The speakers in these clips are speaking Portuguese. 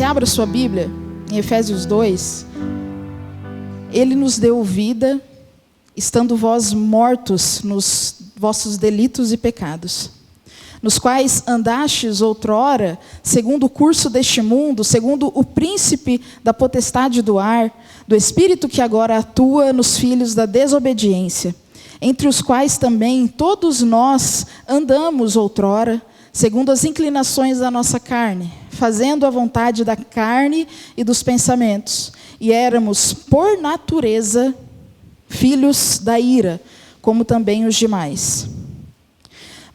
você abra sua Bíblia, em Efésios 2, Ele nos deu vida, estando vós mortos nos vossos delitos e pecados, nos quais andastes outrora, segundo o curso deste mundo, segundo o príncipe da potestade do ar, do espírito que agora atua nos filhos da desobediência, entre os quais também todos nós andamos outrora, segundo as inclinações da nossa carne, fazendo a vontade da carne e dos pensamentos, e éramos, por natureza, filhos da ira, como também os demais.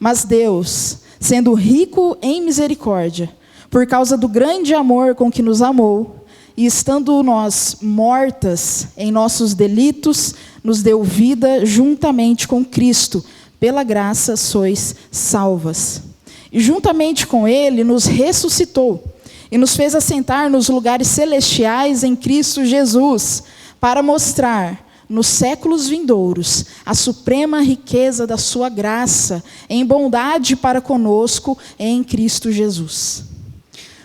Mas Deus, sendo rico em misericórdia, por causa do grande amor com que nos amou, e estando nós mortas em nossos delitos, nos deu vida juntamente com Cristo. Pela graça sois salvas. E juntamente com Ele nos ressuscitou, e nos fez assentar nos lugares celestiais em Cristo Jesus, para mostrar nos séculos vindouros a suprema riqueza da sua graça, em bondade para conosco em Cristo Jesus.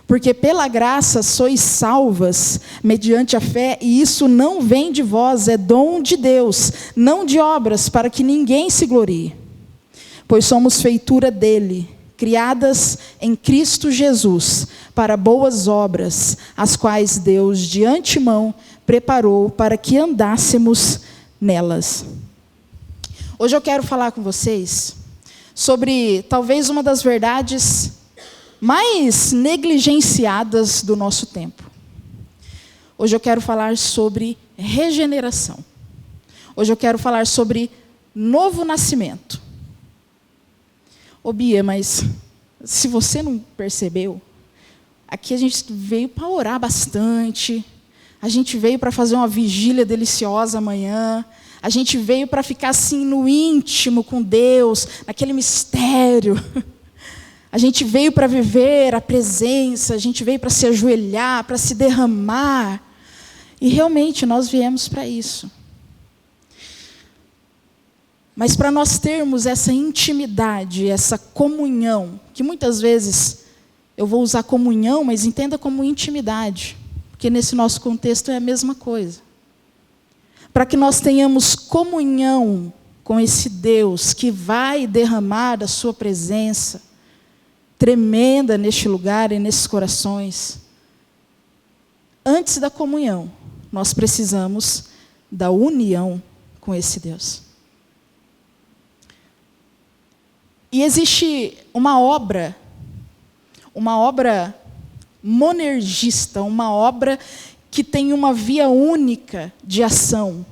Porque pela graça sois salvas, mediante a fé, e isso não vem de vós, é dom de Deus, não de obras, para que ninguém se glorie. Pois somos feitura dele, criadas em Cristo Jesus, para boas obras, as quais Deus de antemão preparou para que andássemos nelas. Hoje eu quero falar com vocês sobre talvez uma das verdades mais negligenciadas do nosso tempo. Hoje eu quero falar sobre regeneração. Hoje eu quero falar sobre novo nascimento. Ô Bia, mas se você não percebeu, aqui a gente veio para orar bastante, a gente veio para fazer uma vigília deliciosa amanhã, a gente veio para ficar assim no íntimo com Deus, naquele mistério. A gente veio para viver a presença, a gente veio para se ajoelhar, para se derramar. E realmente nós viemos para isso. Mas para nós termos essa intimidade, essa comunhão, que muitas vezes eu vou usar comunhão, mas entenda como intimidade, porque nesse nosso contexto é a mesma coisa. Para que nós tenhamos comunhão com esse Deus que vai derramar a sua presença tremenda neste lugar e nesses corações, antes da comunhão, nós precisamos da união com esse Deus. E existe uma obra monergista, uma obra que tem uma via única de ação.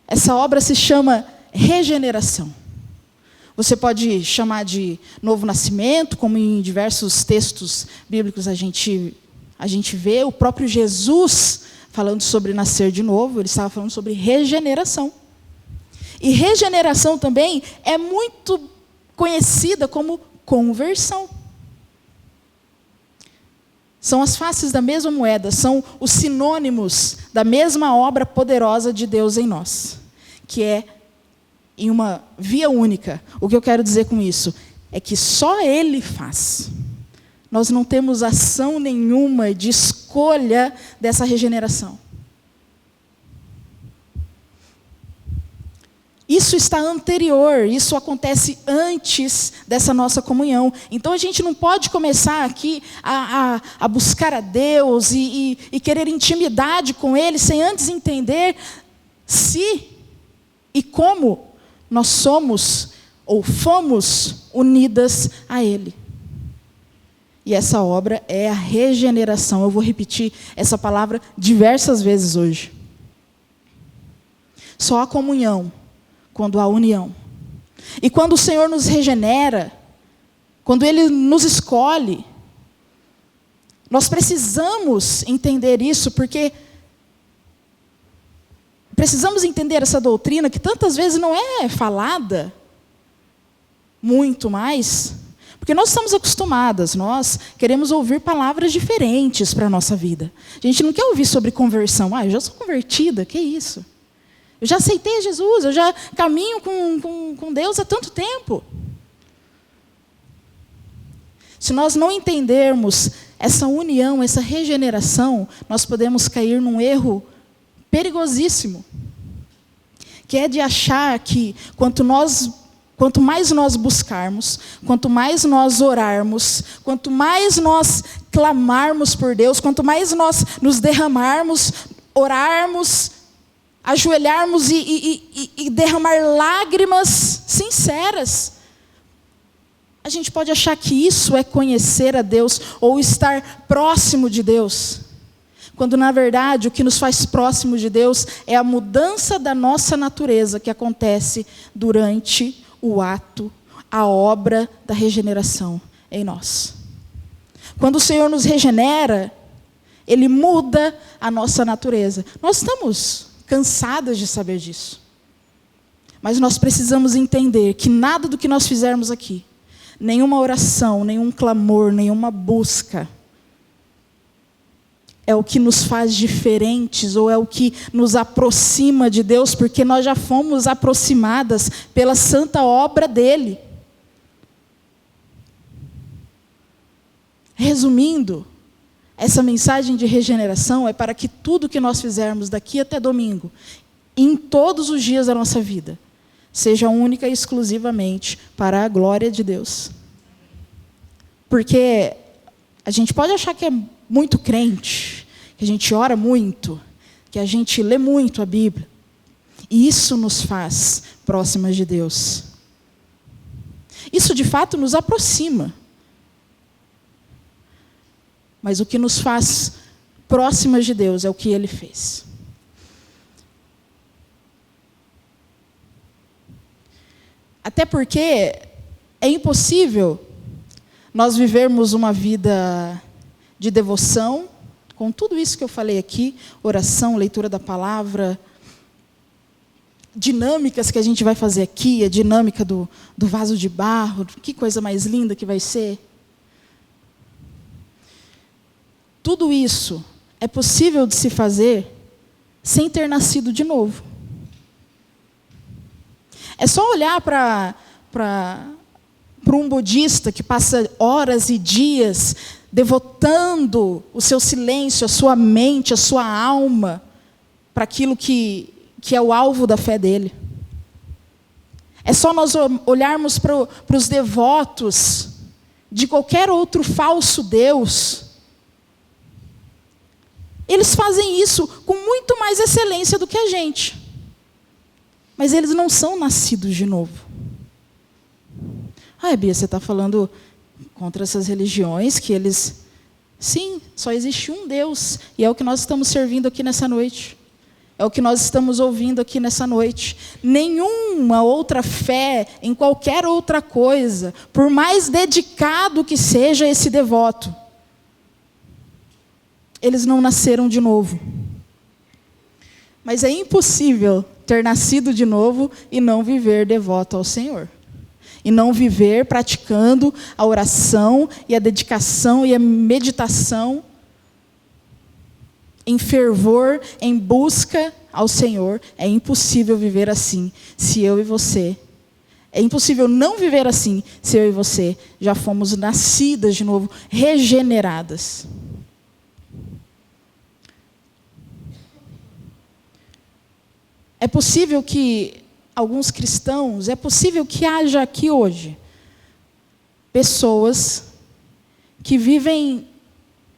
Essa obra se chama regeneração. Você pode chamar de novo nascimento, como em diversos textos bíblicos a gente vê o próprio Jesus falando sobre nascer de novo, ele estava falando sobre regeneração. E regeneração também é muito conhecida como conversão. São as faces da mesma moeda, são os sinônimos da mesma obra poderosa de Deus em nós, que é em uma via única. O que eu quero dizer com isso é que só Ele faz. Nós não temos ação nenhuma de escolha dessa regeneração. Isso está anterior, isso acontece antes dessa nossa comunhão. Então a gente não pode começar aqui a buscar a Deus e querer intimidade com Ele, sem antes entender se e como nós somos ou fomos unidas a Ele. E essa obra é a regeneração. Eu vou repetir essa palavra diversas vezes hoje. Só a comunhão, quando há união. E quando o Senhor nos regenera, quando Ele nos escolhe, nós precisamos entender isso, porque precisamos entender essa doutrina que tantas vezes não é falada muito mais, porque nós estamos acostumadas, nós queremos ouvir palavras diferentes para a nossa vida. A gente não quer ouvir sobre conversão. Eu já sou convertida, que isso? Eu já aceitei Jesus, eu já caminho com Deus há tanto tempo. Se nós não entendermos essa união, essa regeneração, nós podemos cair num erro perigosíssimo, que é de achar que quanto mais nós buscarmos, quanto mais nós orarmos, quanto mais nós clamarmos por Deus, quanto mais nós nos derramarmos, orarmos, ajoelharmos e derramar lágrimas sinceras, a gente pode achar que isso é conhecer a Deus ou estar próximo de Deus. Quando, na verdade, o que nos faz próximo de Deus é a mudança da nossa natureza que acontece durante o ato, a obra da regeneração em nós. Quando o Senhor nos regenera, Ele muda a nossa natureza. Nós estamos cansadas de saber disso. Mas nós precisamos entender que nada do que nós fizermos aqui, nenhuma oração, nenhum clamor, nenhuma busca, é o que nos faz diferentes, ou é o que nos aproxima de Deus, porque nós já fomos aproximadas pela santa obra dEle. Resumindo, essa mensagem de regeneração é para que tudo que nós fizermos daqui até domingo, em todos os dias da nossa vida, seja única e exclusivamente para a glória de Deus. Porque a gente pode achar que é muito crente, que a gente ora muito, que a gente lê muito a Bíblia. E isso nos faz próximas de Deus. Isso, de fato, nos aproxima. Mas o que nos faz próximas de Deus é o que Ele fez. Até porque é impossível nós vivermos uma vida de devoção, com tudo isso que eu falei aqui, oração, leitura da palavra, dinâmicas que a gente vai fazer aqui, a dinâmica do vaso de barro, que coisa mais linda que vai ser. Tudo isso é possível de se fazer sem ter nascido de novo. É só olhar para um budista que passa horas e dias devotando o seu silêncio, a sua mente, a sua alma para aquilo que é o alvo da fé dele. É só nós olharmos para os devotos de qualquer outro falso deus. Eles fazem isso com muito mais excelência do que a gente. Mas eles não são nascidos de novo. Bia, você está falando contra essas religiões que eles... Sim, só existe um Deus. E é o que nós estamos servindo aqui nessa noite. É o que nós estamos ouvindo aqui nessa noite. Nenhuma outra fé em qualquer outra coisa, por mais dedicado que seja esse devoto, eles não nasceram de novo. Mas é impossível ter nascido de novo e não viver devoto ao Senhor. E não viver praticando a oração e a dedicação e a meditação em fervor, em busca ao Senhor. É impossível viver assim se eu e você... É impossível não viver assim se eu e você já fomos nascidas de novo, regeneradas. É possível que alguns cristãos, é possível que haja aqui hoje pessoas que vivem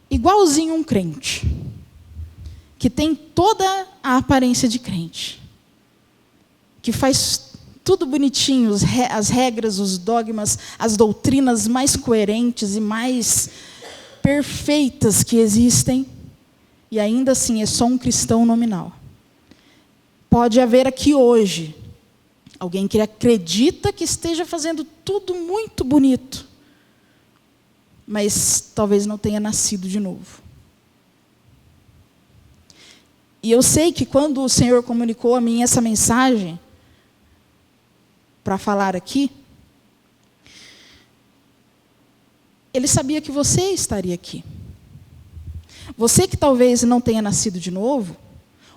igualzinho um crente, que tem toda a aparência de crente, que faz tudo bonitinho, as regras, os dogmas, as doutrinas mais coerentes e mais perfeitas que existem, e ainda assim é só um cristão nominal. Pode haver aqui hoje alguém que acredita que esteja fazendo tudo muito bonito, mas talvez não tenha nascido de novo. E eu sei que quando o Senhor comunicou a mim essa mensagem, para falar aqui, Ele sabia que você estaria aqui. Você que talvez não tenha nascido de novo,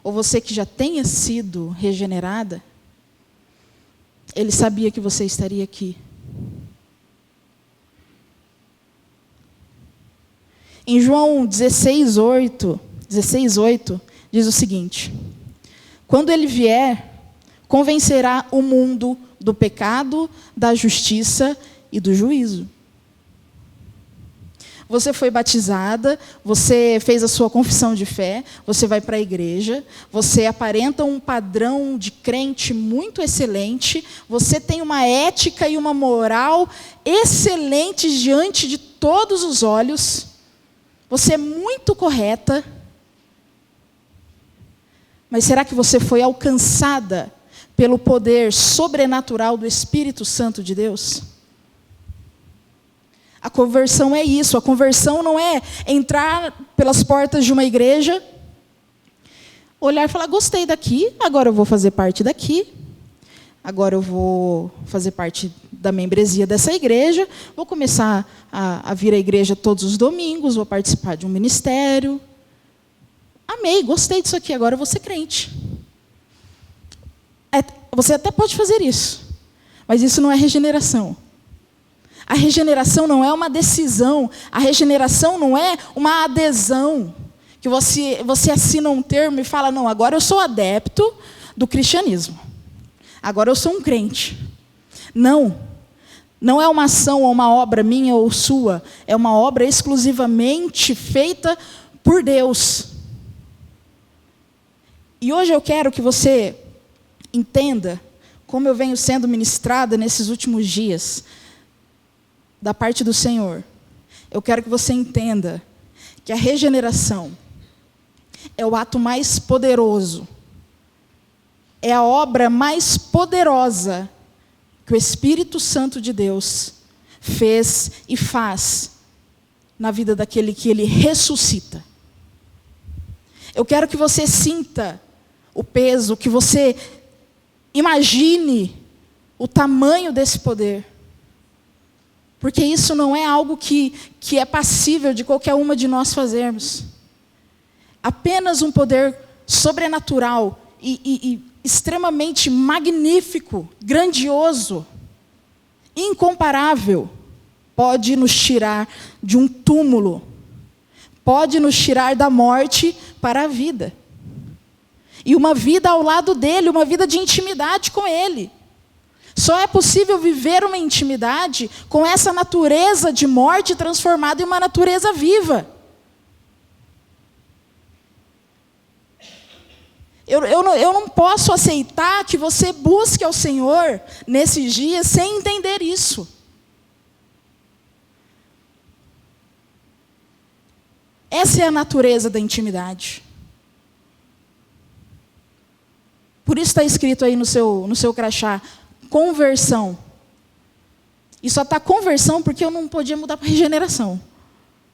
ou você que já tenha sido regenerada, Ele sabia que você estaria aqui. Em João 16:8, diz o seguinte: quando ele vier, convencerá o mundo do pecado, da justiça e do juízo. Você foi batizada, você fez a sua confissão de fé, você vai para a igreja, você aparenta um padrão de crente muito excelente, você tem uma ética e uma moral excelentes diante de todos os olhos, você é muito correta, mas será que você foi alcançada pelo poder sobrenatural do Espírito Santo de Deus? A conversão é isso. A conversão não é entrar pelas portas de uma igreja, olhar e falar, gostei daqui, agora eu vou fazer parte daqui, agora eu vou fazer parte da membresia dessa igreja, vou começar a vir à igreja todos os domingos, vou participar de um ministério. Amei, gostei disso aqui, agora eu vou ser crente. Você até pode fazer isso, mas isso não é regeneração. A regeneração não é uma decisão, a regeneração não é uma adesão, que você assina um termo e fala, não, agora eu sou adepto do cristianismo, agora eu sou um crente. Não é uma ação ou uma obra minha ou sua, é uma obra exclusivamente feita por Deus. E hoje eu quero que você entenda, como eu venho sendo ministrada nesses últimos dias, da parte do Senhor. Eu quero que você entenda que a regeneração é o ato mais poderoso, é a obra mais poderosa que o Espírito Santo de Deus fez e faz na vida daquele que Ele ressuscita. Eu quero que você sinta o peso, que você imagine o tamanho desse poder. Porque isso não é algo que é passível de qualquer uma de nós fazermos. Apenas um poder sobrenatural e extremamente magnífico, grandioso, incomparável, pode nos tirar de um túmulo, pode nos tirar da morte para a vida. E uma vida ao lado dele, uma vida de intimidade com ele. Só é possível viver uma intimidade com essa natureza de morte transformada em uma natureza viva. Eu não posso aceitar que você busque ao Senhor nesses dias sem entender isso. Essa é a natureza da intimidade. Por isso está escrito aí no seu crachá, conversão. E só está conversão porque eu não podia mudar para regeneração.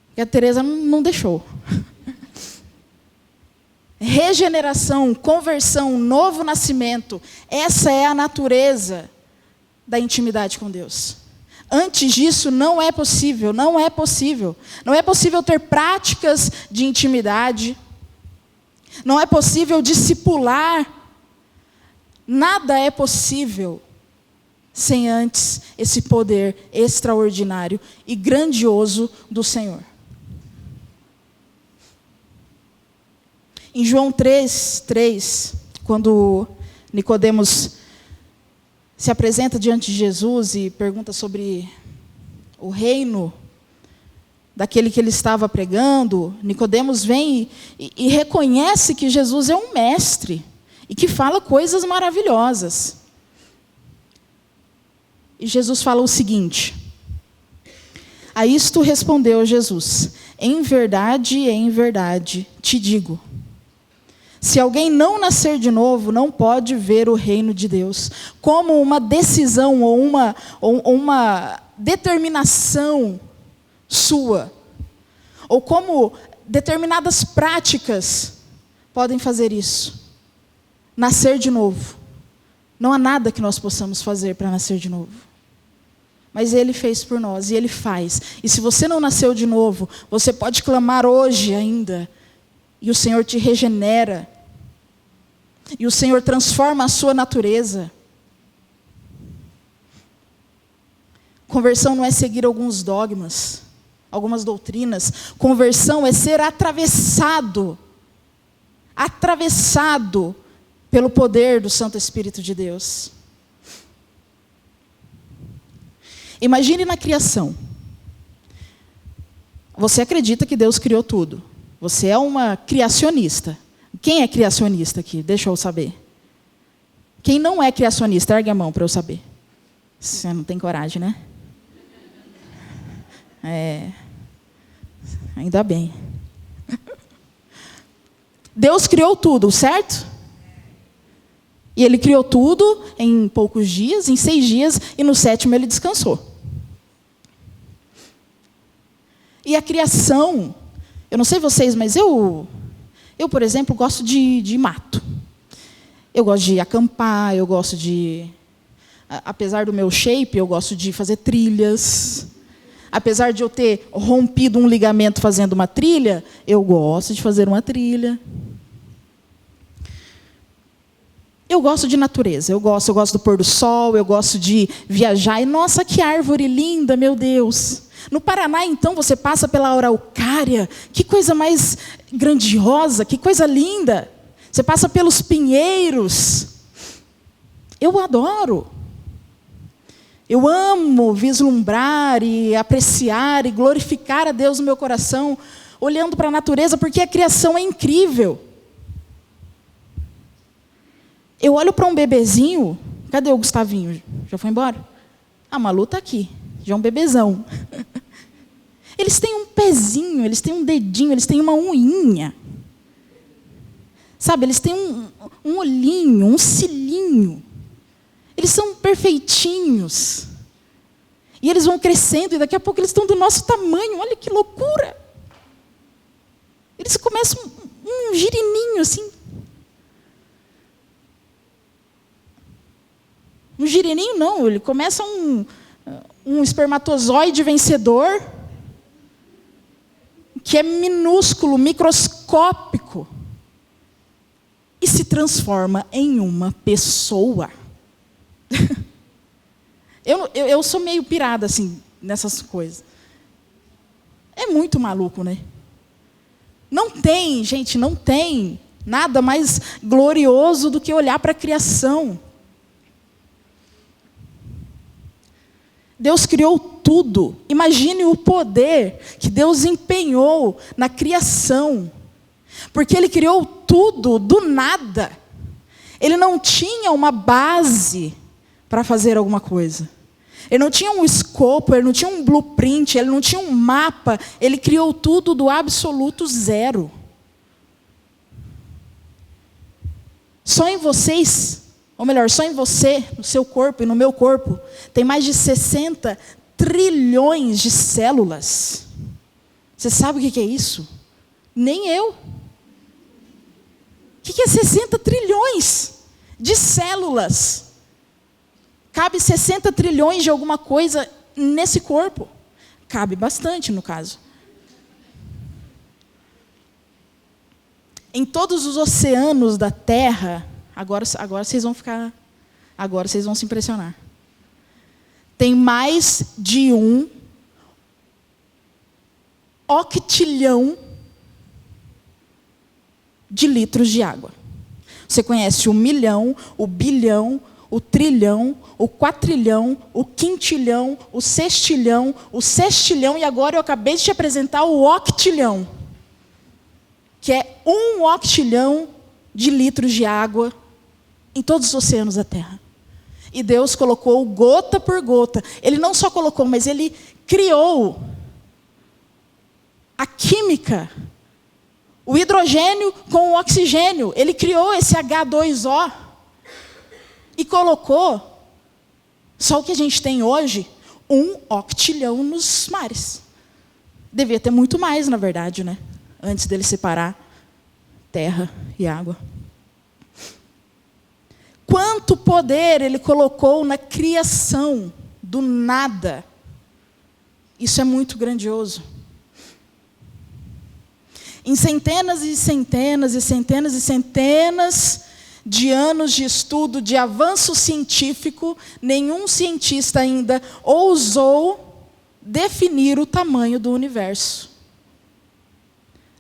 Porque a Tereza não deixou. Regeneração, conversão, novo nascimento. Essa é a natureza da intimidade com Deus. Antes disso não é possível, não é possível. Não é possível ter práticas de intimidade. Não é possível discipular. Nada é possível sem antes esse poder extraordinário e grandioso do Senhor. Em João 3:3, quando Nicodemos se apresenta diante de Jesus e pergunta sobre o reino daquele que ele estava pregando, Nicodemos vem e reconhece que Jesus é um mestre e que fala coisas maravilhosas. E Jesus fala o seguinte: a isto respondeu Jesus: em verdade te digo, se alguém não nascer de novo, não pode ver o reino de Deus. Como uma decisão ou uma determinação sua, ou como determinadas práticas podem fazer isso. Nascer de novo. Não há nada que nós possamos fazer para nascer de novo. Mas Ele fez por nós e Ele faz. E se você não nasceu de novo, você pode clamar hoje ainda. E o Senhor te regenera. E o Senhor transforma a sua natureza. Conversão não é seguir alguns dogmas. algumas doutrinas, conversão é ser atravessado pelo poder do Santo Espírito de Deus. Imagine na criação. Você acredita que Deus criou tudo. Você é uma criacionista. Quem é criacionista aqui? Deixa eu saber. Quem não é criacionista, ergue a mão para eu saber. Você não tem coragem, né? Ainda bem. Deus criou tudo, certo? E Ele criou tudo em poucos dias, em 6 dias, e no 7º Ele descansou. E a criação, eu não sei vocês, mas eu por exemplo, gosto de mato. Eu gosto de acampar, eu gosto de... Apesar do meu shape, eu gosto de fazer trilhas. Apesar de eu ter rompido um ligamento fazendo uma trilha, eu gosto de fazer uma trilha. Eu gosto de natureza, eu gosto do pôr do sol, eu gosto de viajar. E, nossa, que árvore linda, meu Deus! No Paraná, então, você passa pela araucária. Que coisa mais grandiosa, que coisa linda. Você passa pelos pinheiros. Eu adoro. Eu amo vislumbrar e apreciar e glorificar a Deus no meu coração, olhando para a natureza, porque a criação é incrível. Eu olho para um bebezinho. Cadê o Gustavinho? Já foi embora? A Malu está aqui. Já é um bebezão. Eles têm um pezinho, eles têm um dedinho, eles têm uma unhinha. Sabe, eles têm um olhinho, um cilinho. Eles são perfeitinhos. E eles vão crescendo, e daqui a pouco eles estão do nosso tamanho. Olha que loucura. Eles começam um girininho assim. Um girininho não, ele começa um espermatozoide vencedor, que é minúsculo, microscópico, e se transforma em uma pessoa. Eu sou meio pirada assim, nessas coisas. É muito maluco, né? Não tem, gente, não tem nada mais glorioso do que olhar para a criação. Deus criou tudo. Imagine o poder que Deus empenhou na criação. Porque Ele criou tudo do nada. Ele não tinha uma base para fazer alguma coisa. Ele não tinha um escopo, ele não tinha um blueprint, ele não tinha um mapa. Ele criou tudo do absoluto zero. Só em vocês... Ou melhor, só em você, no seu corpo e no meu corpo, tem mais de 60 trilhões de células. Você sabe o que é isso? Nem eu. O que é 60 trilhões de células? Cabe 60 trilhões de alguma coisa nesse corpo. Cabe bastante, no caso. Em todos os oceanos da Terra... Agora vocês vão ficar... Agora vocês vão se impressionar. Tem mais de 1 octilhão de litros de água. Você conhece o milhão, o bilhão, o trilhão, o quatrilhão, o quintilhão, o sextilhão, e agora eu acabei de te apresentar o octilhão, que é 1 octilhão de litros de água em todos os oceanos da Terra. E Deus colocou gota por gota. Ele não só colocou, mas Ele criou a química, o hidrogênio com o oxigênio. Ele criou esse H2O e colocou, só o que a gente tem hoje, 1 octilhão nos mares. Devia ter muito mais, na verdade, né? Antes dele separar terra e água. Quanto poder Ele colocou na criação do nada. Isso é muito grandioso. Em centenas e centenas e centenas e centenas de anos de estudo, de avanço científico, nenhum cientista ainda ousou definir o tamanho do universo.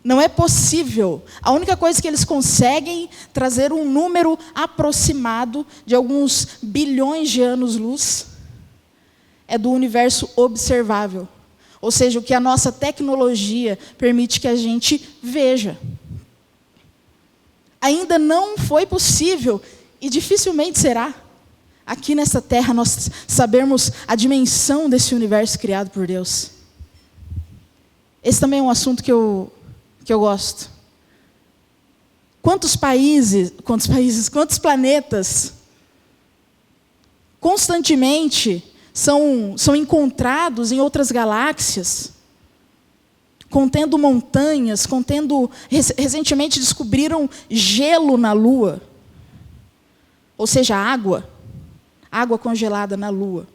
Não é possível. A única coisa que eles conseguem trazer um número aproximado de alguns bilhões de anos-luz é do universo observável. Ou seja, o que a nossa tecnologia permite que a gente veja. Ainda não foi possível, e dificilmente será, aqui nessa terra, nós sabermos a dimensão desse universo criado por Deus. Esse também é um assunto que eu gosto. Quantos planetas constantemente são encontrados em outras galáxias, contendo montanhas, recentemente descobriram gelo na Lua, ou seja, água congelada na Lua,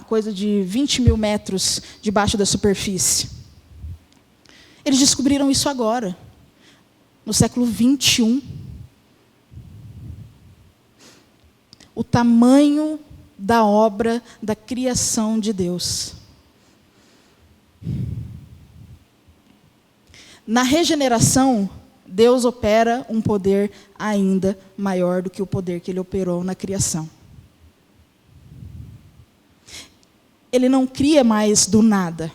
coisa de 20 mil metros debaixo da superfície. Eles descobriram isso agora, no século 21. O tamanho da obra da criação de Deus. Na regeneração, Deus opera um poder ainda maior do que o poder que Ele operou na criação. Ele não cria mais do nada.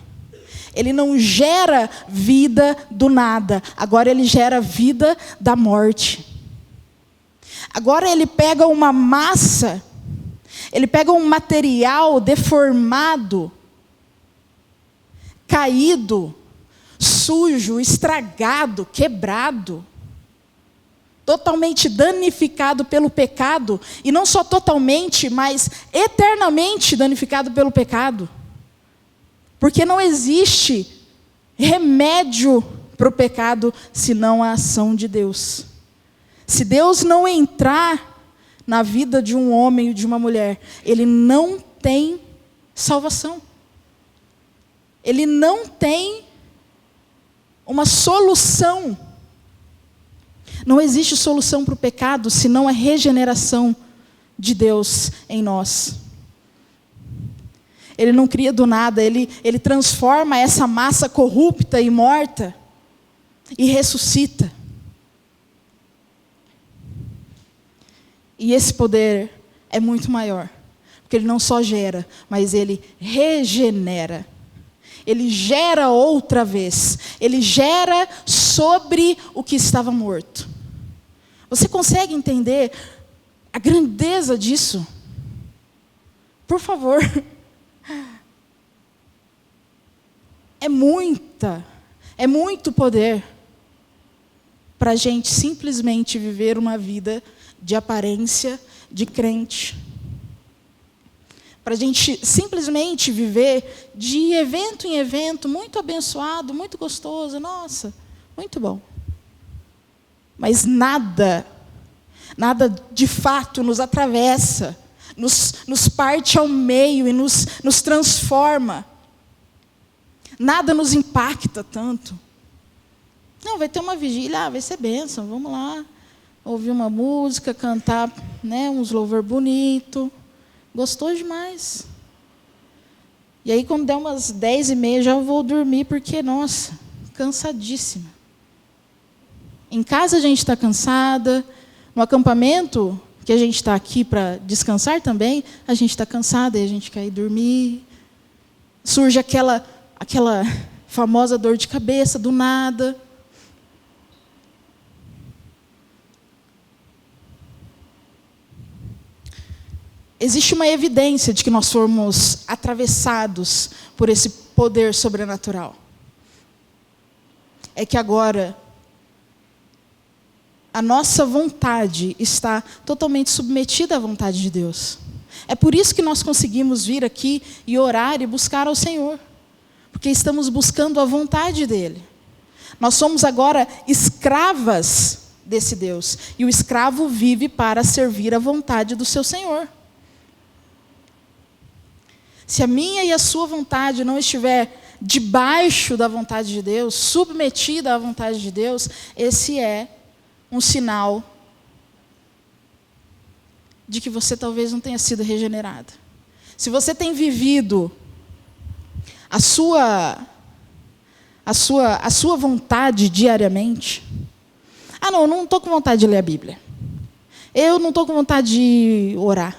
Ele não gera vida do nada. Agora Ele gera vida da morte. Agora Ele pega uma massa, Ele pega um material deformado, caído, sujo, estragado, quebrado, totalmente danificado pelo pecado, e não só totalmente, mas eternamente danificado pelo pecado. Porque não existe remédio para o pecado senão a ação de Deus. Se Deus não entrar na vida de um homem ou de uma mulher, ele não tem salvação. Ele não tem uma solução. Não existe solução para o pecado senão a regeneração de Deus em nós. Ele não cria do nada, ele transforma essa massa corrupta e morta e ressuscita. E esse poder é muito maior, porque ele não só gera, mas ele regenera. Ele gera outra vez, ele gera sobre o que estava morto. Você consegue entender a grandeza disso? Por favor. É muito poder para a gente simplesmente viver uma vida de aparência de crente. Para a gente simplesmente viver de evento em evento, muito abençoado, muito gostoso, nossa, muito bom. Mas nada de fato nos atravessa, nos parte ao meio e nos transforma. Nada nos impacta tanto. Não, vai ter uma vigília, vai ser bênção, vamos lá. Ouvir uma música, cantar, uns louvor bonito. Gostou demais. E aí, quando der umas 10h30, já vou dormir, porque, nossa, cansadíssima. Em casa a gente está cansada. No acampamento, que a gente está aqui para descansar também, a gente está cansada e a gente quer ir dormir. Surge aquela famosa dor de cabeça do nada. Existe uma evidência de que nós fomos atravessados por esse poder sobrenatural. É que agora a nossa vontade está totalmente submetida à vontade de Deus. É por isso que nós conseguimos vir aqui e orar e buscar ao Senhor. Porque estamos buscando a vontade dEle. Nós somos agora escravas desse Deus. E o escravo vive para servir a vontade do seu Senhor. Se a minha e a sua vontade não estiver debaixo da vontade de Deus, submetida à vontade de Deus, esse é um sinal de que você talvez não tenha sido regenerado. Se você tem vivido a sua vontade diariamente. Ah, não, eu não estou com vontade de ler a Bíblia. Eu não estou com vontade de orar.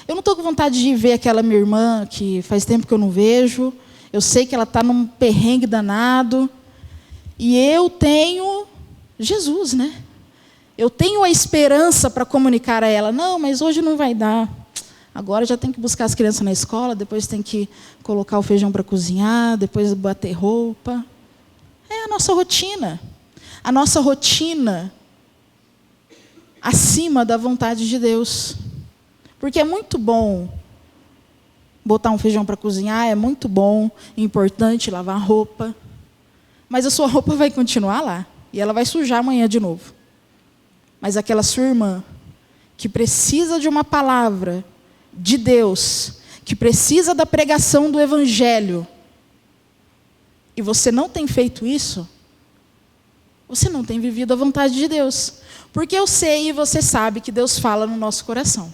Eu não estou com vontade de ver aquela minha irmã que faz tempo que eu não vejo. Eu sei que ela está num perrengue danado. E eu tenho Jesus, né? Eu tenho a esperança para comunicar a ela. Não, mas hoje não vai dar. Agora já tem que buscar as crianças na escola, depois tem que colocar o feijão para cozinhar, depois bater roupa. É a nossa rotina. A nossa rotina acima da vontade de Deus. Porque é muito bom botar um feijão para cozinhar, é muito bom, é importante lavar roupa. Mas a sua roupa vai continuar lá. E ela vai sujar amanhã de novo. Mas aquela sua irmã, que precisa de uma palavra de Deus, que precisa da pregação do Evangelho, e você não tem feito isso, você não tem vivido a vontade de Deus. Porque eu sei e você sabe que Deus fala no nosso coração.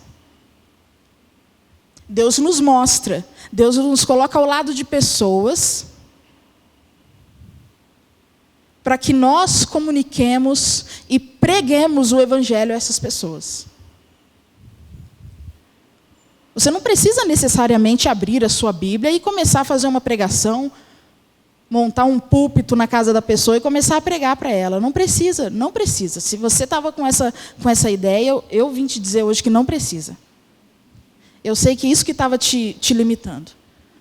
Deus nos mostra, Deus nos coloca ao lado de pessoas para que nós comuniquemos e preguemos o Evangelho a essas pessoas. Você não precisa necessariamente abrir a sua Bíblia e começar a fazer uma pregação, montar um púlpito na casa da pessoa e começar a pregar para ela. Não precisa, não precisa. Se você estava com essa ideia, eu vim te dizer hoje que não precisa. Eu sei que isso que estava te limitando.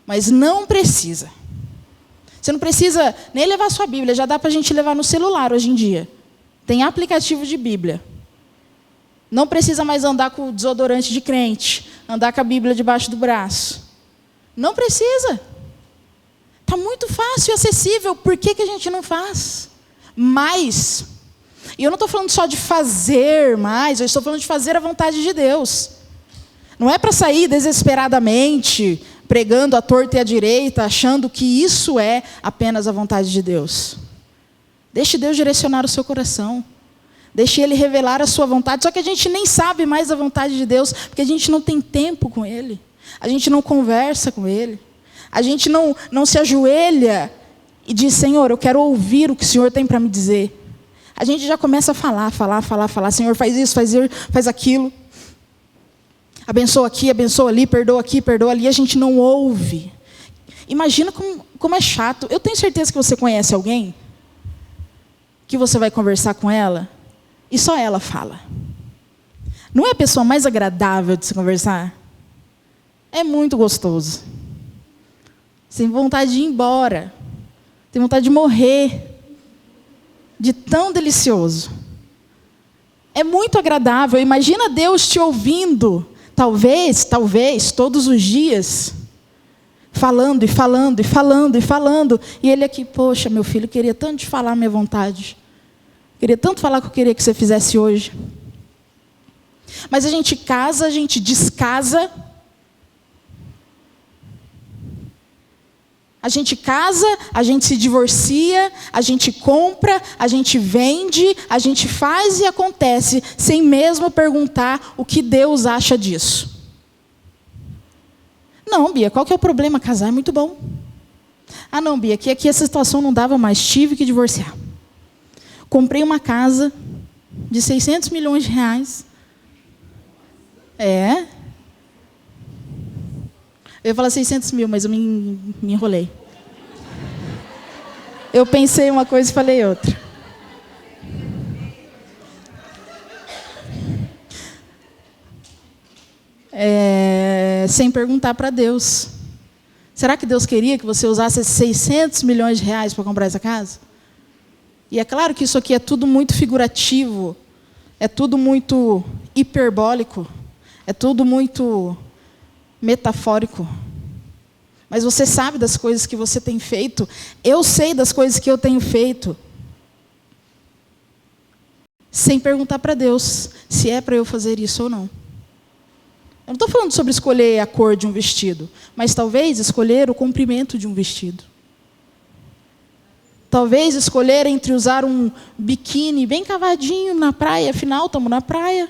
Mas não precisa. Você não precisa nem levar a sua Bíblia, já dá para a gente levar no celular hoje em dia. Tem aplicativo de Bíblia. Não precisa mais andar com o desodorante de crente, andar com a Bíblia debaixo do braço. Não precisa. Está muito fácil e acessível, por que a gente não faz? Mas, e eu não estou falando só de fazer mais, eu estou falando de fazer a vontade de Deus. Não é para sair desesperadamente, pregando à torta e à direita, achando que isso é apenas a vontade de Deus. Deixe Deus direcionar o seu coração. Deixe Ele revelar a sua vontade. Só que a gente nem sabe mais a vontade de Deus, porque a gente não tem tempo com Ele. A gente não conversa com Ele. A gente não se ajoelha e diz, Senhor, eu quero ouvir o que o Senhor tem para me dizer. A gente já começa a falar. Senhor, faz isso, faz aquilo. Abençoa ali, perdoa aqui, perdoa ali. A gente não ouve. Imagina como é chato. Eu tenho certeza que você conhece alguém que você vai conversar com ela e só ela fala. Não é a pessoa mais agradável de se conversar? É muito gostoso. Tem vontade de ir embora. Tem vontade de morrer. De tão delicioso. É muito agradável. Imagina Deus te ouvindo. Talvez, todos os dias. Falando. E Ele aqui, poxa, meu filho, queria tanto te falar a minha vontade. Queria tanto falar o que eu queria que você fizesse hoje. Mas a gente casa, a gente descasa. A gente casa, a gente se divorcia, a gente compra, a gente vende, a gente faz e acontece, sem mesmo perguntar o que Deus acha disso. Não, Bia, qual que é o problema? Casar é muito bom. Ah, não, Bia, aqui essa situação não dava mais, tive que divorciar. Comprei uma casa de 600 milhões de reais. É. Eu ia falar 600 mil, mas eu me enrolei. Eu pensei uma coisa e falei outra. Sem perguntar para Deus. Será que Deus queria que você usasse esses 600 milhões de reais para comprar essa casa? E é claro que isso aqui é tudo muito figurativo, é tudo muito hiperbólico, é tudo muito metafórico. Mas você sabe das coisas que você tem feito, eu sei das coisas que eu tenho feito. Sem perguntar para Deus se é para eu fazer isso ou não. Eu não estou falando sobre escolher a cor de um vestido, mas talvez escolher o comprimento de um vestido. Talvez escolher entre usar um biquíni bem cavadinho na praia, afinal estamos na praia,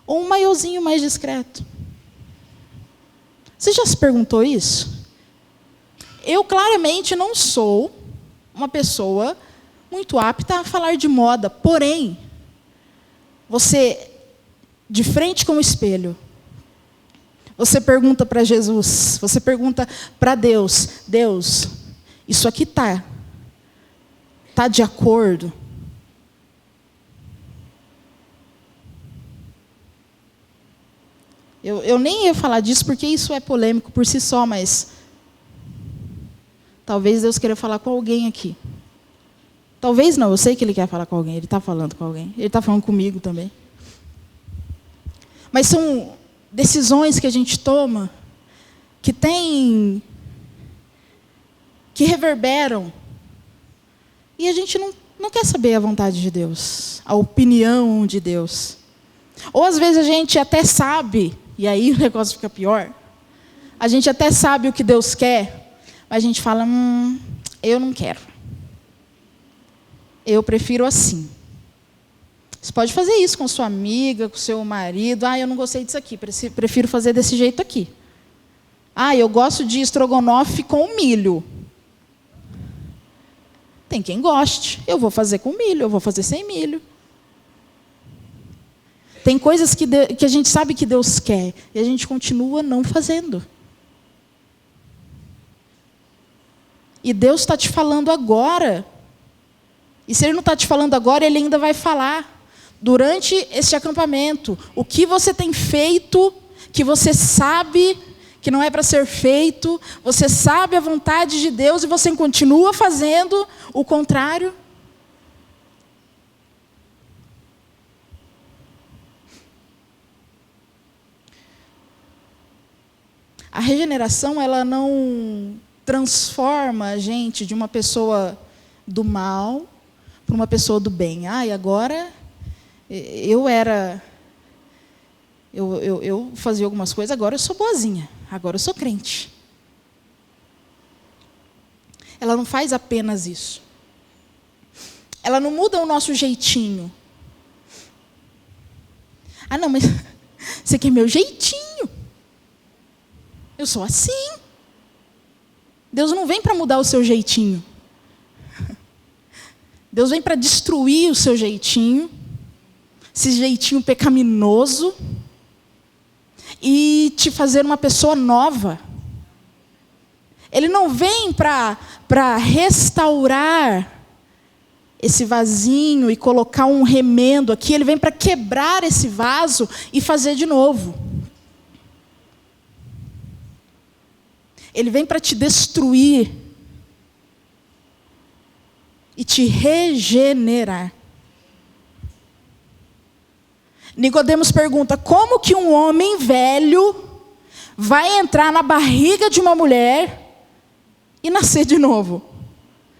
ou um maiozinho mais discreto. Você já se perguntou isso? Eu claramente não sou uma pessoa muito apta a falar de moda, porém, você, de frente com o espelho, você pergunta para Jesus, você pergunta para Deus, Deus, isso aqui tá de acordo? Eu nem ia falar disso porque isso é polêmico por si só, mas talvez Deus queira falar com alguém aqui. Talvez não, eu sei que Ele quer falar com alguém, Ele está falando com alguém, Ele está falando comigo também. Mas são decisões que a gente toma que reverberam, e a gente não quer saber a vontade de Deus, a opinião de Deus. Ou às vezes a gente até sabe, e aí o negócio fica pior, a gente até sabe o que Deus quer, mas a gente fala, eu não quero. Eu prefiro assim. Você pode fazer isso com sua amiga, com seu marido. Eu não gostei disso aqui, prefiro fazer desse jeito aqui. Eu gosto de estrogonofe com milho. Tem quem goste. Eu vou fazer com milho, eu vou fazer sem milho. Tem coisas que a gente sabe que Deus quer, e a gente continua não fazendo. E Deus está te falando agora. E se Ele não está te falando agora, Ele ainda vai falar. Durante este acampamento, o que você tem feito, que você sabe que não é para ser feito, você sabe a vontade de Deus e você continua fazendo o contrário. A regeneração, ela não transforma a gente de uma pessoa do mal para uma pessoa do bem. E agora eu fazia algumas coisas, agora eu sou boazinha, agora eu sou crente. Ela não faz apenas isso. Ela não muda o nosso jeitinho. Não, mas você quer meu jeitinho. Eu sou assim. Deus não vem para mudar o seu jeitinho. Deus vem para destruir o seu jeitinho, esse jeitinho pecaminoso, e te fazer uma pessoa nova. Ele não vem para restaurar esse vasinho e colocar um remendo aqui, Ele vem para quebrar esse vaso e fazer de novo. Ele vem para te destruir e te regenerar. Nicodemos pergunta, como que um homem velho vai entrar na barriga de uma mulher e nascer de novo?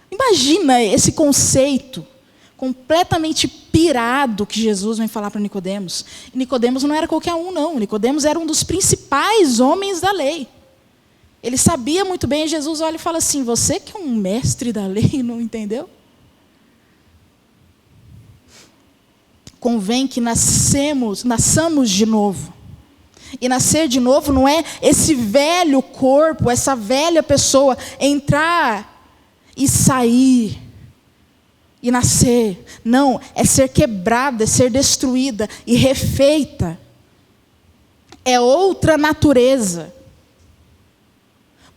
Imagina esse conceito completamente pirado que Jesus vem falar para Nicodemos. E Nicodemos não era qualquer um, não. Nicodemos era um dos principais homens da lei. Ele sabia muito bem, e Jesus olha e fala assim, você que é um mestre da lei, não entendeu? Convém que nasçamos de novo. E nascer de novo não é esse velho corpo, essa velha pessoa entrar e sair e nascer. Não, é ser quebrada, é ser destruída e refeita. É outra natureza.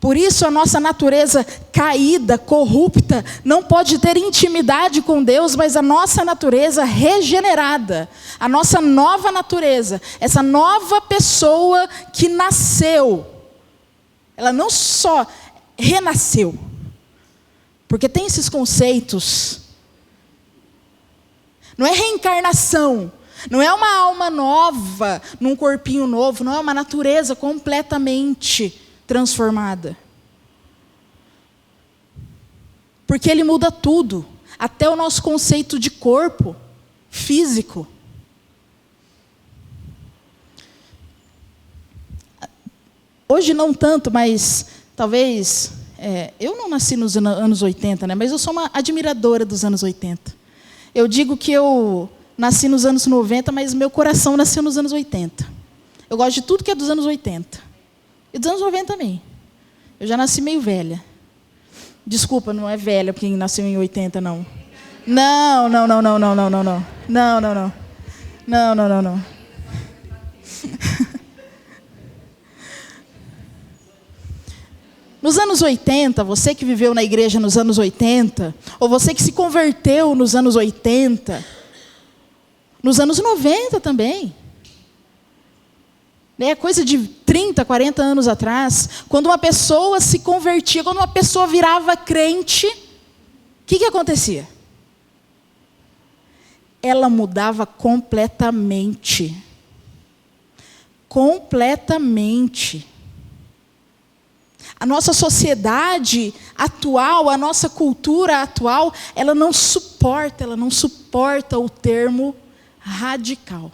Por isso a nossa natureza caída, corrupta, não pode ter intimidade com Deus, mas a nossa natureza regenerada, a nossa nova natureza, essa nova pessoa que nasceu, ela não só renasceu, porque tem esses conceitos, não é reencarnação, não é uma alma nova, num corpinho novo, não é uma natureza completamente transformada. Porque Ele muda tudo, até o nosso conceito de corpo físico. Hoje não tanto, mas talvez... eu não nasci nos anos 80, né? Mas eu sou uma admiradora dos anos 80. Eu digo que eu nasci nos anos 90, mas meu coração nasceu nos anos 80. Eu gosto de tudo que é dos anos 80. E dos anos 90 também. Eu já nasci meio velha. Desculpa, não é velha quem nasceu em 80, não. Não, não, não, não, não, não, não, não. Não, não, não. Não, não, não, não. Nos anos 80, você que viveu na igreja nos anos 80, ou você que se converteu nos anos 80, nos anos 90 também, né, coisa de 30, 40 anos atrás, quando uma pessoa se convertia, quando uma pessoa virava crente, o que acontecia? Ela mudava completamente. Completamente. A nossa sociedade atual, a nossa cultura atual, ela não suporta o termo radical.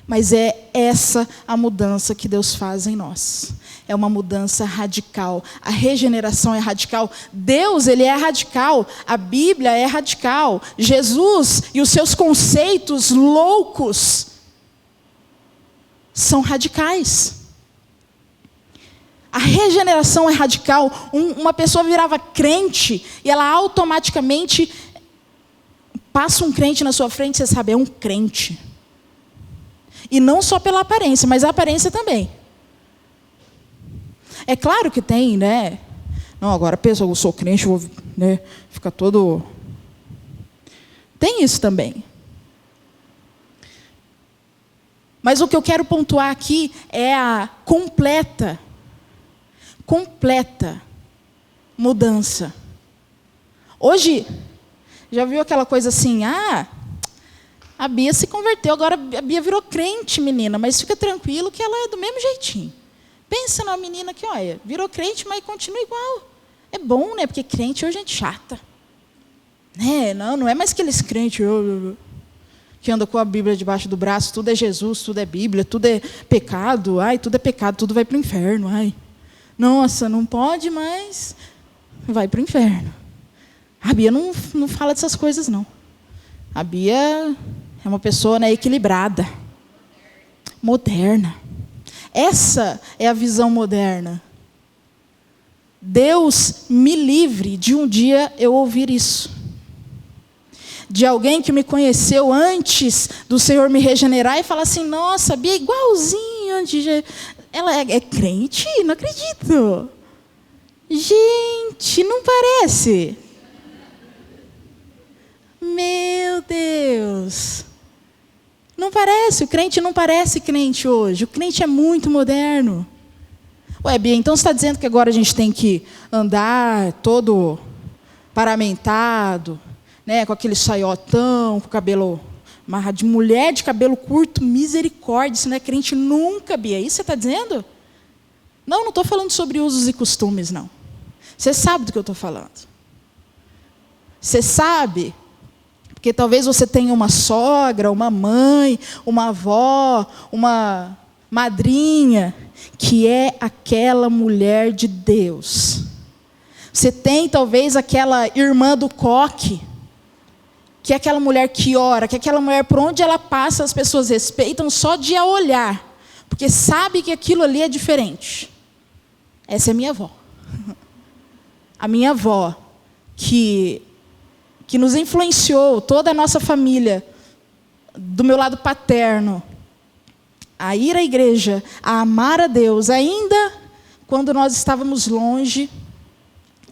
Mas é essa a mudança que Deus faz em nós. É uma mudança radical. A regeneração é radical. Deus, Ele é radical. A Bíblia é radical. Jesus e os seus conceitos loucos são radicais. A regeneração é radical. Uma pessoa virava crente e ela automaticamente passa um crente na sua frente, você sabe, é um crente. E não só pela aparência, mas a aparência também. É claro que tem, né? Não, agora pensa, eu sou crente, vou, né, ficar todo... Tem isso também. Mas o que eu quero pontuar aqui é a completa mudança. Hoje, já viu aquela coisa assim, a Bia se converteu, agora a Bia virou crente, menina, mas fica tranquilo que ela é do mesmo jeitinho. Pensa na menina que, olha, virou crente, mas continua igual. É bom, né? Porque crente hoje é gente chata. Né? Não é mais aqueles crentes que andam com a Bíblia debaixo do braço, tudo é Jesus, tudo é Bíblia, tudo é pecado, tudo é pecado, tudo vai para o inferno. Nossa, não pode, mas vai para o inferno. A Bia não fala dessas coisas, não. A Bia é uma pessoa, né, equilibrada, moderna. Essa é a visão moderna. Deus me livre de um dia eu ouvir isso. De alguém que me conheceu antes do Senhor me regenerar e falar assim, nossa, a Bia é igualzinho antes de... Ela é crente? Não acredito. Gente, não parece. Meu Deus. Não parece, o crente não parece crente hoje. O crente é muito moderno. Ué, Bia, então você está dizendo que agora a gente tem que andar todo paramentado, né, com aquele saiotão, com o cabelo amarrado, de mulher de cabelo curto, misericórdia, isso não é crente nunca, Bia. Isso você está dizendo? Não estou falando sobre usos e costumes, não. Você sabe do que eu estou falando. Você sabe, porque talvez você tenha uma sogra, uma mãe, uma avó, uma madrinha, que é aquela mulher de Deus. Você tem talvez aquela irmã do coque, que é aquela mulher que ora, que é aquela mulher por onde ela passa, as pessoas respeitam só de a olhar, porque sabe que aquilo ali é diferente. Essa é a minha avó. A minha avó, que nos influenciou, toda a nossa família, do meu lado paterno, a ir à igreja, a amar a Deus, ainda quando nós estávamos longe,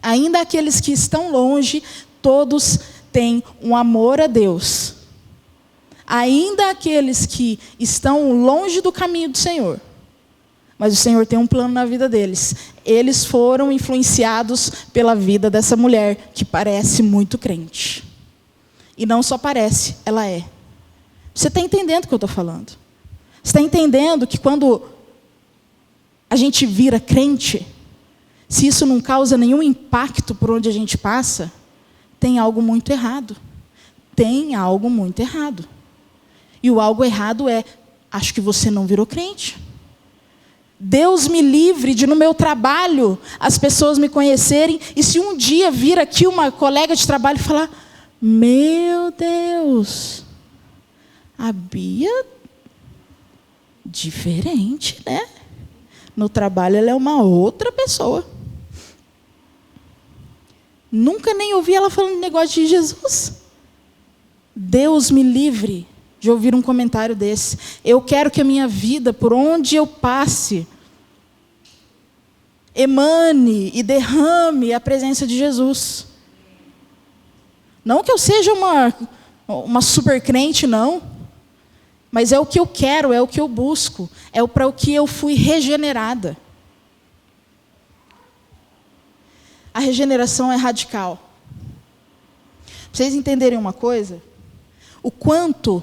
ainda aqueles que estão longe, todos têm um amor a Deus. Ainda aqueles que estão longe do caminho do Senhor, mas o Senhor tem um plano na vida deles. Eles foram influenciados pela vida dessa mulher, que parece muito crente. E não só parece, ela é. Você está entendendo o que eu estou falando? Você está entendendo que quando a gente vira crente, se isso não causa nenhum impacto por onde a gente passa, tem algo muito errado. Tem algo muito errado. E o algo errado é, acho que você não virou crente. Deus me livre de no meu trabalho as pessoas me conhecerem, e se um dia vir aqui uma colega de trabalho e falar, meu Deus, a Bia, diferente, né? No trabalho ela é uma outra pessoa. Nunca nem ouvi ela falando de negócio de Jesus. Deus me livre de ouvir um comentário desse. Eu quero que a minha vida, por onde eu passe, emane e derrame a presença de Jesus. Não que eu seja uma super crente, não. Mas é o que eu quero, é o que eu busco. É para o que eu fui regenerada. A regeneração é radical. Para vocês entenderem uma coisa, o quanto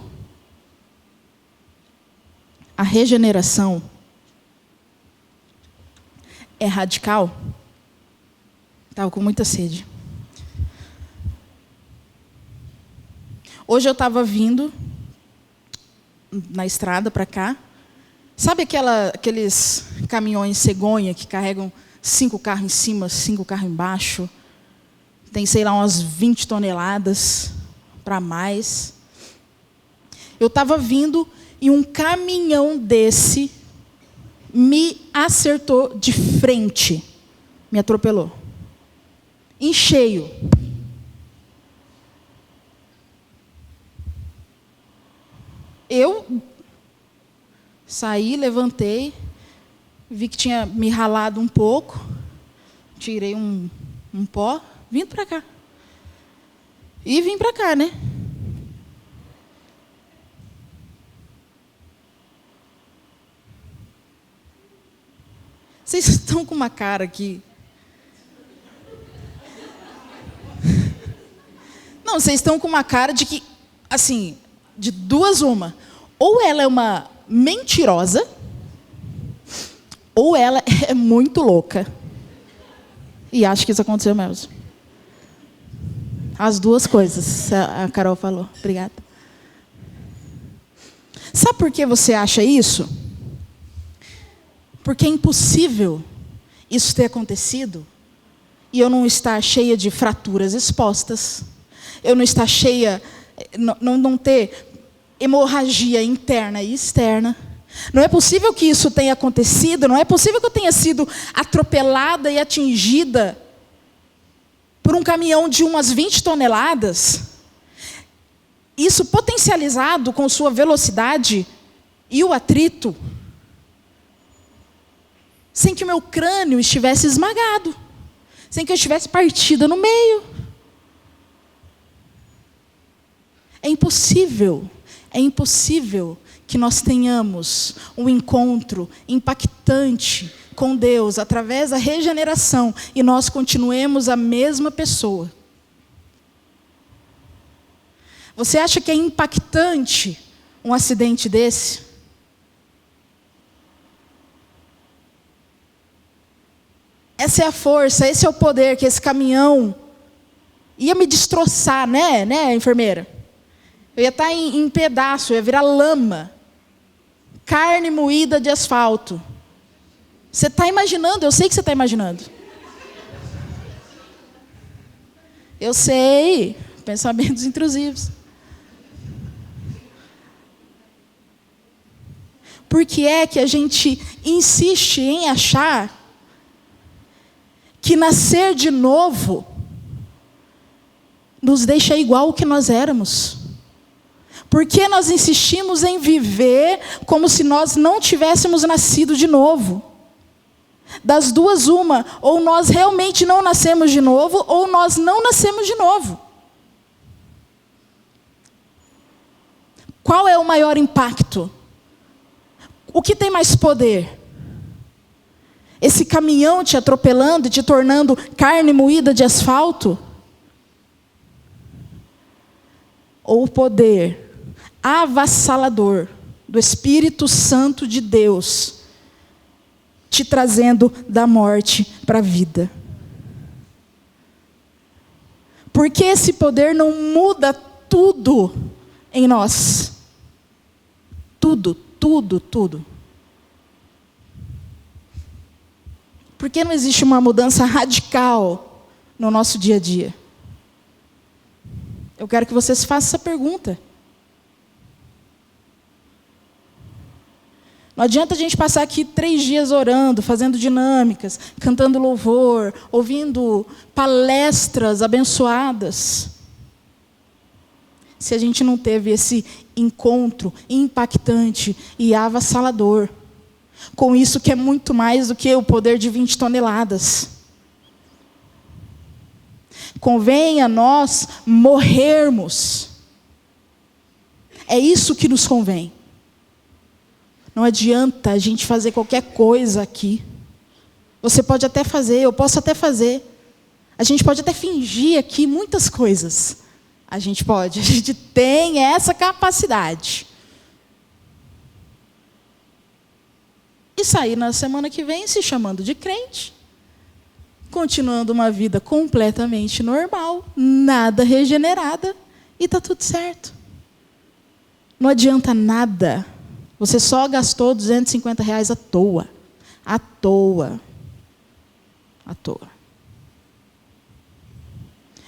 a regeneração é radical. Estava com muita sede. Hoje eu estava vindo na estrada para cá. Sabe aqueles caminhões cegonha que carregam 5 carros em cima, 5 carros embaixo? Tem, sei lá, umas 20 toneladas para mais. Eu estava vindo e um caminhão desse me acertou de frente. Me atropelou. Em cheio. Eu saí, levantei, vi que tinha me ralado um pouco, tirei um pó, vim para cá. E vim para cá, né? Vocês estão com uma cara aqui. Não, vocês estão com uma cara de que, assim, de duas uma. Ou ela é uma mentirosa, ou ela é muito louca. E acho que isso aconteceu mesmo. As duas coisas, a Carol falou. Obrigada. Sabe por que você acha isso? Porque é impossível isso ter acontecido e eu não estar cheia de fraturas expostas, eu não estar cheia, não ter hemorragia interna e externa. Não é possível que isso tenha acontecido, não é possível que eu tenha sido atropelada e atingida por um caminhão de umas 20 toneladas. Isso potencializado com sua velocidade e o atrito, sem que o meu crânio estivesse esmagado, sem que eu estivesse partida no meio. É impossível que nós tenhamos um encontro impactante com Deus através da regeneração e nós continuemos a mesma pessoa. Você acha que é impactante um acidente desse? Essa é a força, esse é o poder que esse caminhão ia me destroçar, né, enfermeira? Eu ia estar em pedaço, eu ia virar lama. Carne moída de asfalto. Você está imaginando, eu sei que você está imaginando. Eu sei, pensamentos intrusivos. Por que é que a gente insiste em achar que nascer de novo nos deixa igual o que nós éramos? Por que nós insistimos em viver como se nós não tivéssemos nascido de novo? Das duas, uma, ou nós realmente não nascemos de novo, ou nós não nascemos de novo. Qual é o maior impacto? O que tem mais poder? Esse caminhão te atropelando e te tornando carne moída de asfalto? Ou o poder avassalador do Espírito Santo de Deus te trazendo da morte para a vida? Porque esse poder não muda tudo em nós. Tudo. Por que não existe uma mudança radical no nosso dia a dia? Eu quero que vocês façam essa pergunta. Não adianta a gente passar aqui 3 dias orando, fazendo dinâmicas, cantando louvor, ouvindo palestras abençoadas, se a gente não teve esse encontro impactante e avassalador com isso que é muito mais do que o poder de 20 toneladas. Convém a nós morrermos. É isso que nos convém. Não adianta a gente fazer qualquer coisa aqui. Você pode até fazer, eu posso até fazer. A gente pode até fingir aqui muitas coisas. A gente tem essa capacidade. E sair na semana que vem se chamando de crente, continuando uma vida completamente normal, nada regenerada, e está tudo certo. Não adianta nada. Você só gastou R$250 à toa. À toa. À toa.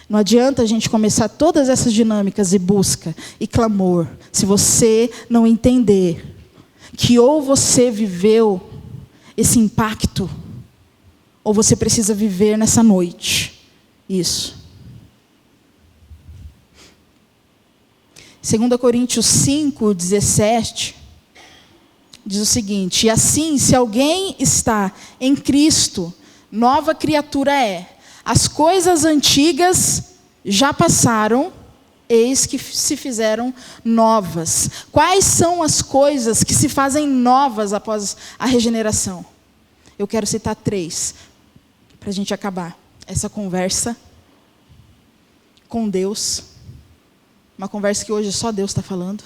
Não adianta a gente começar todas essas dinâmicas e busca e clamor, se você não entender que ou você viveu esse impacto, ou você precisa viver nessa noite. Isso. 2 Coríntios 5:17 diz o seguinte: e assim, se alguém está em Cristo, nova criatura é. As coisas antigas já passaram, eis que se fizeram novas. Quais são as coisas que se fazem novas após a regeneração? Eu quero citar 3, para a gente acabar essa conversa com Deus. Uma conversa que hoje só Deus está falando.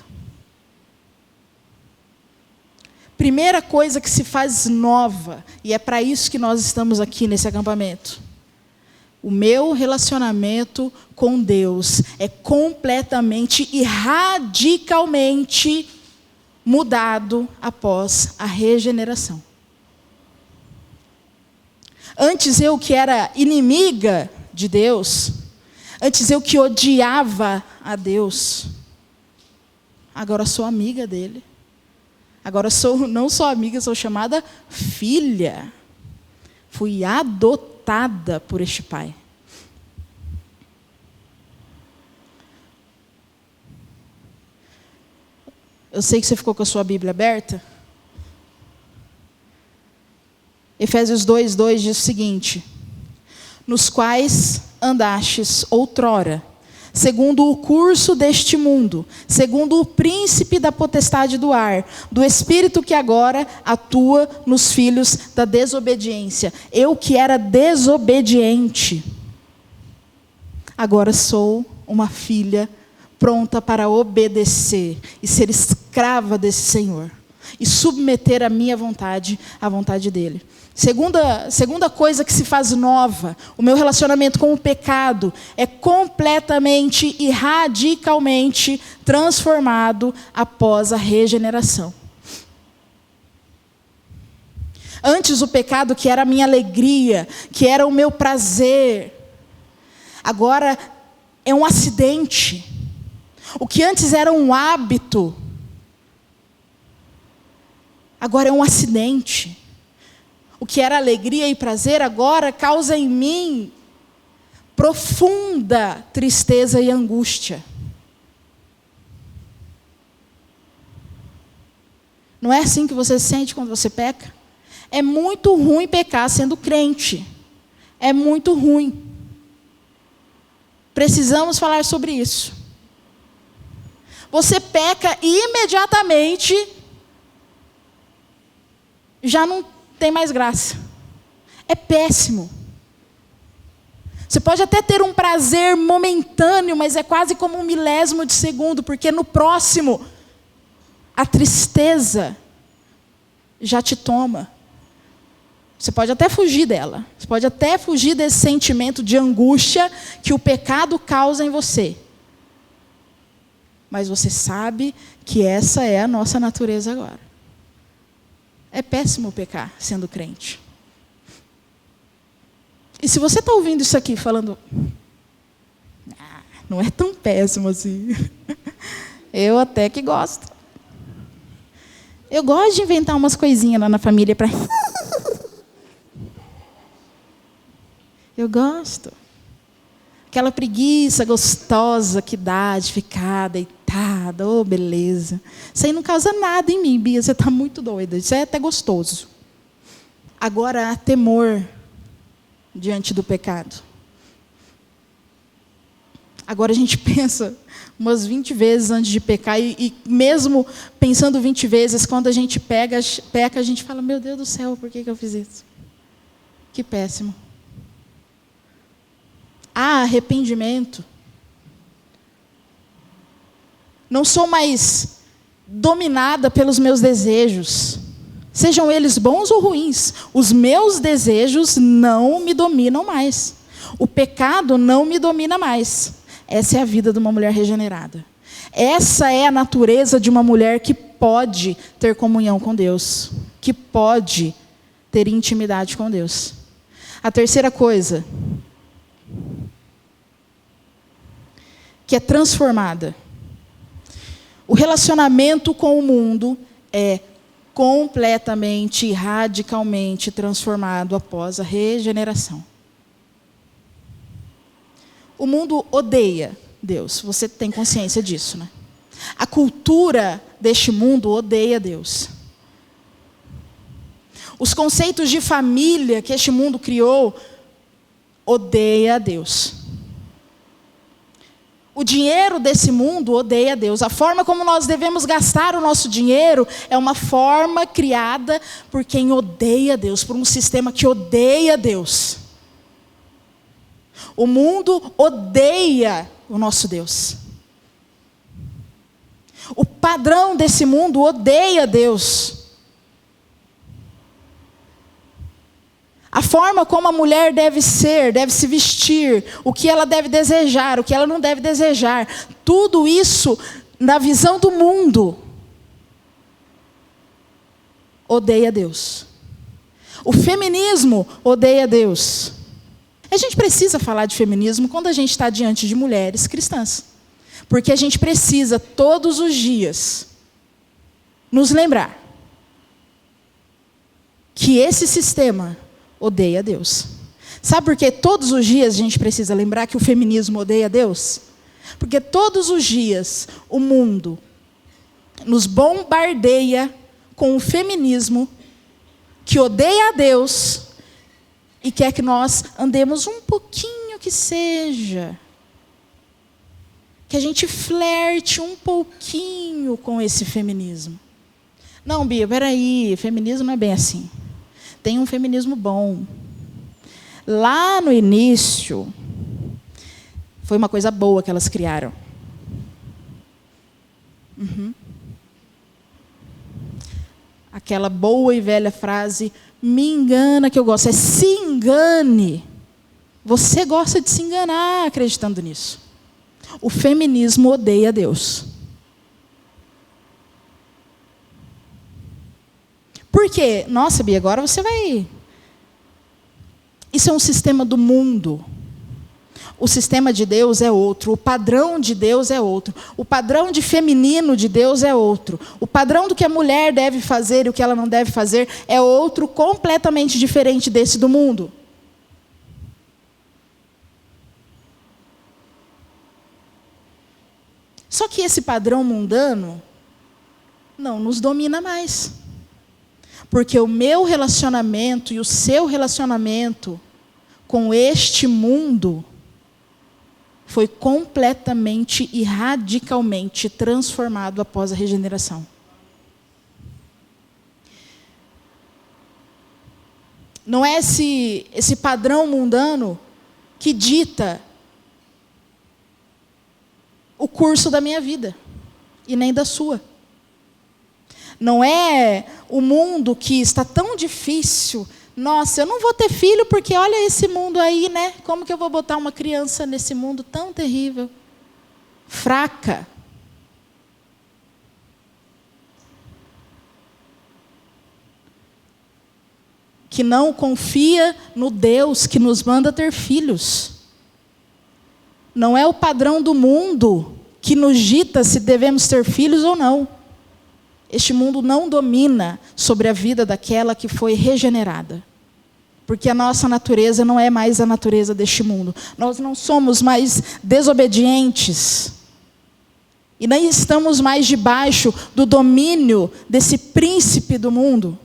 Primeira coisa que se faz nova, e é para isso que nós estamos aqui nesse acampamento. O meu relacionamento com Deus é completamente e radicalmente mudado após a regeneração. Antes eu que era inimiga de Deus, antes eu que odiava a Deus, agora sou amiga dele. Agora não sou amiga, sou chamada filha. Fui adotada por este Pai. Eu sei que você ficou com a sua Bíblia aberta. Efésios 2:2 diz o seguinte: nos quais andastes outrora, segundo o curso deste mundo, segundo o príncipe da potestade do ar, do espírito que agora atua nos filhos da desobediência. Eu que era desobediente, agora sou uma filha pronta para obedecer e ser escrava desse Senhor e submeter a minha vontade à vontade dele. Segunda coisa que se faz nova, o meu relacionamento com o pecado é completamente e radicalmente transformado após a regeneração. Antes o pecado, que era a minha alegria, que era o meu prazer, agora é um acidente. O que antes era um hábito, agora é um acidente. O que era alegria e prazer, agora causa em mim profunda tristeza e angústia. Não é assim que você se sente quando você peca? É muito ruim pecar sendo crente. É muito ruim. Precisamos falar sobre isso. Você peca e imediatamente já não tem mais graça. É péssimo. Você pode até ter um prazer momentâneo, mas é quase como 1/1000 de segundo, porque no próximo, a tristeza já te toma. Você pode até fugir dela. Você pode até fugir desse sentimento de angústia que o pecado causa em você. Mas você sabe que essa é a nossa natureza agora. É péssimo pecar sendo crente. E se você está ouvindo isso aqui falando, não é tão péssimo assim. Eu até que gosto. Eu gosto de inventar umas coisinhas lá na família para... Eu gosto. Aquela preguiça gostosa que dá de ficar deitada, oh, beleza. Isso aí não causa nada em mim, Bia, você está muito doida. Isso é até gostoso. Agora, há temor diante do pecado. Agora a gente pensa umas 20 vezes antes de pecar, e mesmo pensando 20 vezes, quando a gente peca, a gente fala, meu Deus do céu, por que eu fiz isso? Que péssimo. Há arrependimento. Não sou mais dominada pelos meus desejos, sejam eles bons ou ruins. Os meus desejos não me dominam mais. O pecado não me domina mais. Essa é a vida de uma mulher regenerada. Essa é a natureza de uma mulher que pode ter comunhão com Deus, que pode ter intimidade com Deus. A terceira coisa, que é transformada. O relacionamento com o mundo é completamente e radicalmente transformado após a regeneração. O mundo odeia Deus, você tem consciência disso, né? A cultura deste mundo odeia Deus. Os conceitos de família que este mundo criou odeia a Deus. O dinheiro desse mundo odeia a Deus. A forma como nós devemos gastar o nosso dinheiro é uma forma criada por quem odeia a Deus, por um sistema que odeia a Deus. O mundo odeia o nosso Deus. O padrão desse mundo odeia a Deus. A forma como a mulher deve ser, deve se vestir, o que ela deve desejar, o que ela não deve desejar, tudo isso, na visão do mundo, odeia Deus. O feminismo odeia Deus. A gente precisa falar de feminismo quando a gente está diante de mulheres cristãs. Porque a gente precisa, todos os dias, nos lembrar que esse sistema odeia Deus. Sabe por que todos os dias a gente precisa lembrar que o feminismo odeia Deus? Porque todos os dias o mundo nos bombardeia com o feminismo que odeia a Deus e quer que nós andemos um pouquinho que seja. Que a gente flerte um pouquinho com esse feminismo. Não, Bia, peraí, feminismo não é bem assim. Tem um feminismo bom. Lá no início, foi uma coisa boa que elas criaram. Aquela boa e velha frase, me engana que eu gosto. É se engane. Você gosta de se enganar acreditando nisso. O feminismo odeia Deus. Por quê? Nossa, Bia, agora você vai... Isso é um sistema do mundo. O sistema de Deus é outro. O padrão de Deus é outro. O padrão de feminino de Deus é outro. O padrão do que a mulher deve fazer e o que ela não deve fazer é outro, completamente diferente desse do mundo. Só que esse padrão mundano não nos domina mais. Porque o meu relacionamento e o seu relacionamento com este mundo foi completamente e radicalmente transformado após a regeneração. Não é esse padrão mundano que dita o curso da minha vida e nem da sua. Não é o mundo que está tão difícil. Nossa, eu não vou ter filho porque olha esse mundo aí, né? Como que eu vou botar uma criança nesse mundo tão terrível? Fraca. Que não confia no Deus que nos manda ter filhos. Não é o padrão do mundo que nos dita se devemos ter filhos ou não. Este mundo não domina sobre a vida daquela que foi regenerada. Porque a nossa natureza não é mais a natureza deste mundo. Nós não somos mais desobedientes. E nem estamos mais debaixo do domínio desse príncipe do mundo.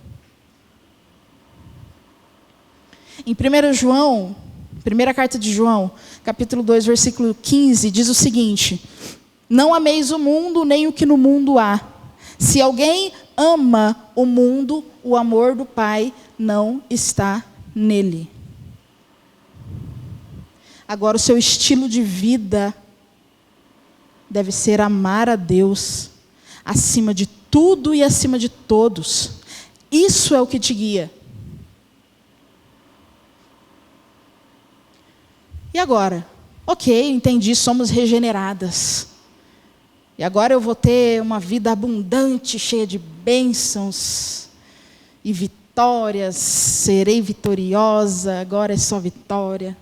Em 1 João, primeira carta de João, capítulo 2, versículo 15, diz o seguinte: não ameis o mundo, nem o que no mundo há. Se alguém ama o mundo, o amor do Pai não está nele. Agora, o seu estilo de vida deve ser amar a Deus acima de tudo e acima de todos. Isso é o que te guia. E agora? Ok, entendi, somos regeneradas. E agora eu vou ter uma vida abundante, cheia de bênçãos e vitórias. Serei vitoriosa, agora é só vitória.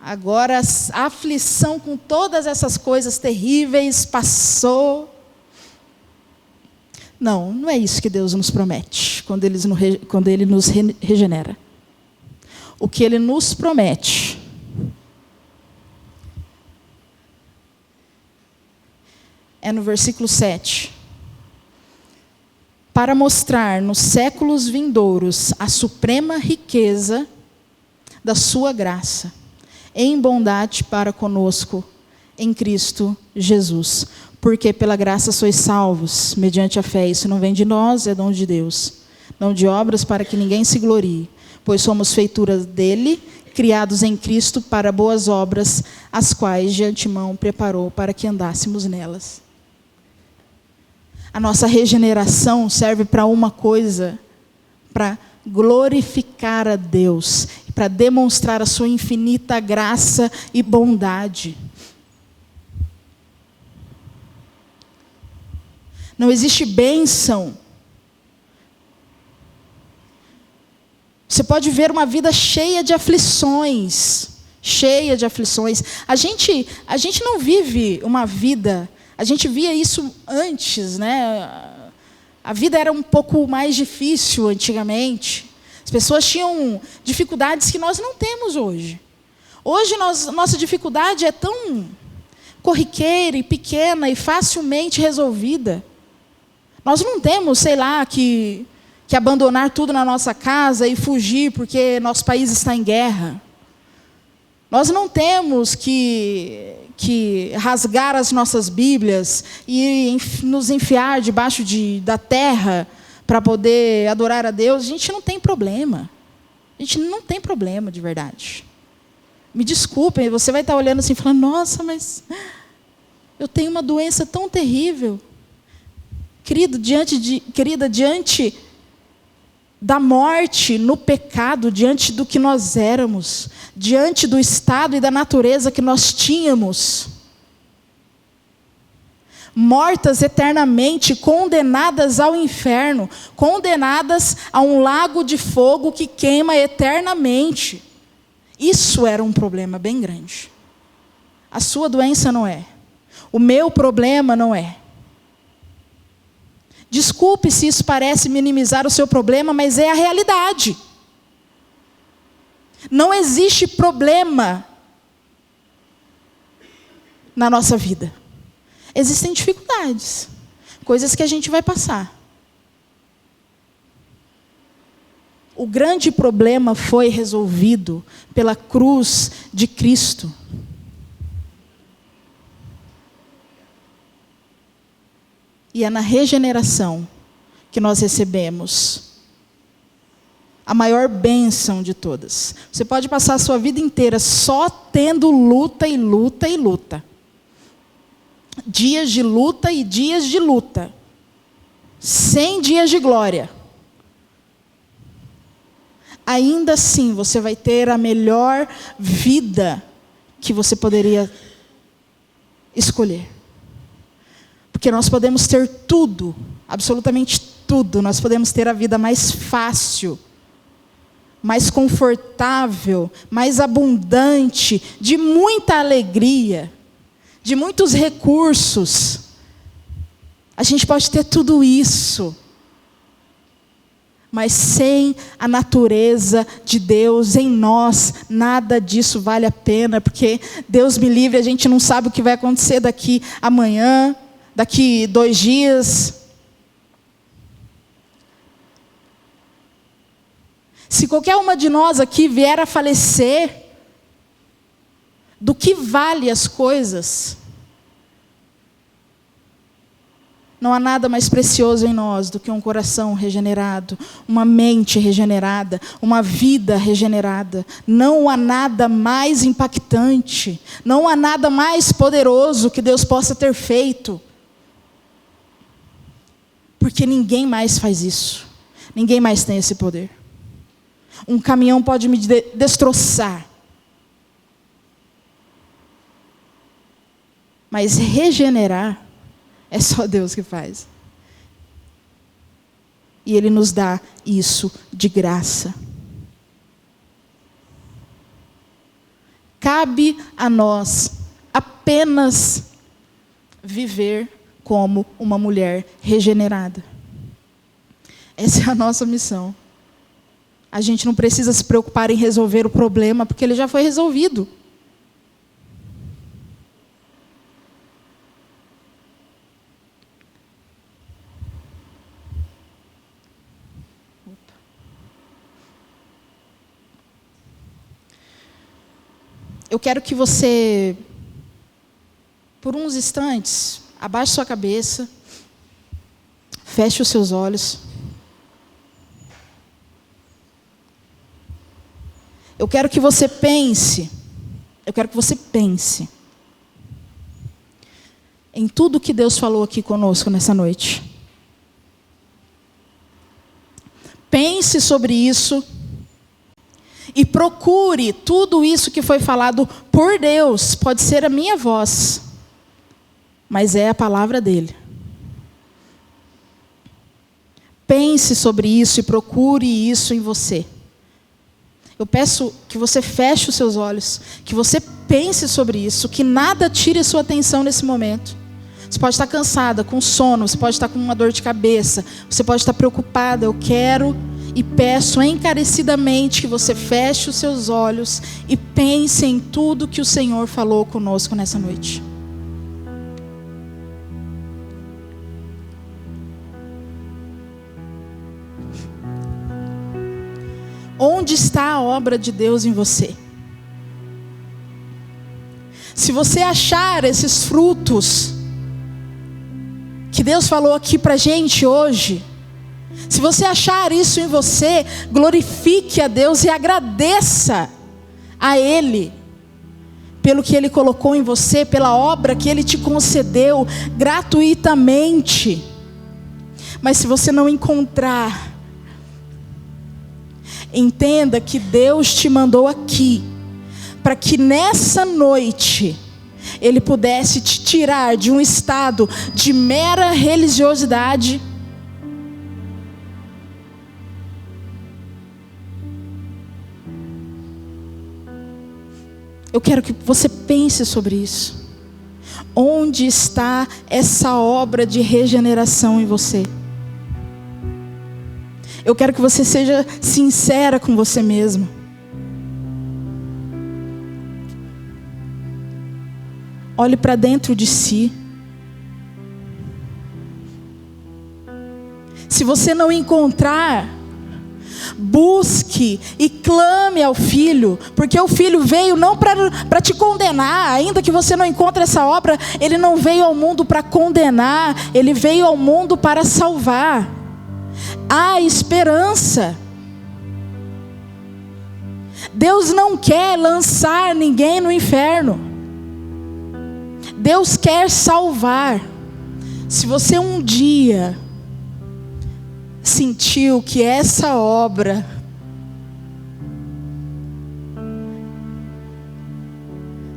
Agora a aflição com todas essas coisas terríveis passou. Não, não é isso que Deus nos promete quando Ele nos regenera. O que Ele nos promete é no versículo 7. Para mostrar nos séculos vindouros a suprema riqueza da sua graça, em bondade para conosco, em Cristo Jesus. Porque pela graça sois salvos, mediante a fé. Isso não vem de nós, é dom de Deus. Não de obras para que ninguém se glorie. Pois somos feituras dele, criados em Cristo para boas obras, as quais de antemão preparou para que andássemos nelas. A nossa regeneração serve para uma coisa, para glorificar a Deus, para demonstrar a sua infinita graça e bondade. Não existe bênção. Você pode ver uma vida cheia de aflições, cheia de aflições. A gente não vive uma vida. A gente via isso antes, né? A vida era um pouco mais difícil antigamente. As pessoas tinham dificuldades que nós não temos hoje. Hoje, nossa dificuldade é tão corriqueira e pequena e facilmente resolvida. Nós não temos, sei lá, que abandonar tudo na nossa casa e fugir porque nosso país está em guerra. Nós não temos que rasgar as nossas Bíblias e nos enfiar debaixo da terra para poder adorar a Deus. A gente não tem problema. A gente não tem problema de verdade. Me desculpem, você vai estar olhando assim, falando, nossa, mas eu tenho uma doença tão terrível. Querida, diante da morte no pecado, diante do que nós éramos, diante do estado e da natureza que nós tínhamos, mortas eternamente, condenadas ao inferno, condenadas a um lago de fogo que queima eternamente. Isso era um problema bem grande. A sua doença não é. O meu problema não é. Desculpe se isso parece minimizar o seu problema, mas é a realidade. Não existe problema na nossa vida. Existem dificuldades, coisas que a gente vai passar. O grande problema foi resolvido pela cruz de Cristo. E é na regeneração que nós recebemos a maior bênção de todas. Você pode passar a sua vida inteira só tendo luta e luta e luta. Dias de luta e dias de luta. 100 dias de glória. Ainda assim, você vai ter a melhor vida que você poderia escolher. Porque nós podemos ter tudo, absolutamente tudo. Nós podemos ter a vida mais fácil, mais confortável, mais abundante, de muita alegria, de muitos recursos. A gente pode ter tudo isso, mas sem a natureza de Deus em nós, nada disso vale a pena, porque Deus me livre, a gente não sabe o que vai acontecer daqui amanhã, daqui 2 dias. Se qualquer uma de nós aqui vier a falecer, do que vale as coisas? Não há nada mais precioso em nós do que um coração regenerado, uma mente regenerada, uma vida regenerada. Não há nada mais impactante, não há nada mais poderoso que Deus possa ter feito. Porque ninguém mais faz isso. Ninguém mais tem esse poder. Um caminhão pode me destroçar. Mas regenerar é só Deus que faz. E Ele nos dá isso de graça. Cabe a nós apenas viver como uma mulher regenerada. Essa é a nossa missão. A gente não precisa se preocupar em resolver o problema, porque ele já foi resolvido. Eu quero que você, por uns instantes, abaixe sua cabeça, feche os seus olhos. Eu quero que você pense em tudo que Deus falou aqui conosco nessa noite. Pense sobre isso. E procure tudo isso que foi falado por Deus. Pode ser a minha voz, mas é a palavra dele. Pense sobre isso e procure isso em você. Eu peço que você feche os seus olhos, que você pense sobre isso, que nada tire sua atenção nesse momento. Você pode estar cansada, com sono, você pode estar com uma dor de cabeça, você pode estar preocupada. Eu quero e peço encarecidamente que você feche os seus olhos e pense em tudo que o Senhor falou conosco nessa noite. Onde está a obra de Deus em você? Se você achar esses frutos que Deus falou aqui pra gente hoje, se você achar isso em você, glorifique a Deus e agradeça a Ele pelo que Ele colocou em você, pela obra que Ele te concedeu gratuitamente. Mas se você não encontrar, entenda que Deus te mandou aqui para que nessa noite Ele pudesse te tirar de um estado de mera religiosidade. Eu quero que você pense sobre isso. Onde está essa obra de regeneração em você? Eu quero que você seja sincera com você mesmo. Olhe para dentro de si. Se você não encontrar, busque e clame ao Filho, porque o Filho veio não para te condenar. Ainda que você não encontre essa obra, Ele não veio ao mundo para condenar, Ele veio ao mundo para salvar. Há esperança. Deus não quer lançar ninguém no inferno. Deus quer salvar. Se você um dia sentiu que essa obra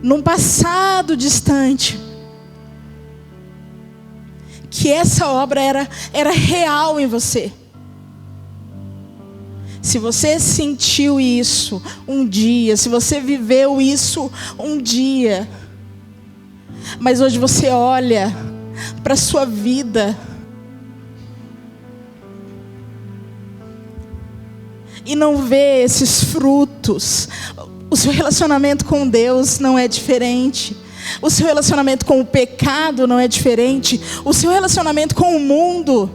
num passado distante, que essa obra era real em você, se você sentiu isso um dia, se você viveu isso um dia, mas hoje você olha para a sua vida e não vê esses frutos, o seu relacionamento com Deus não é diferente. O seu relacionamento com o pecado não é diferente. O seu relacionamento com o mundo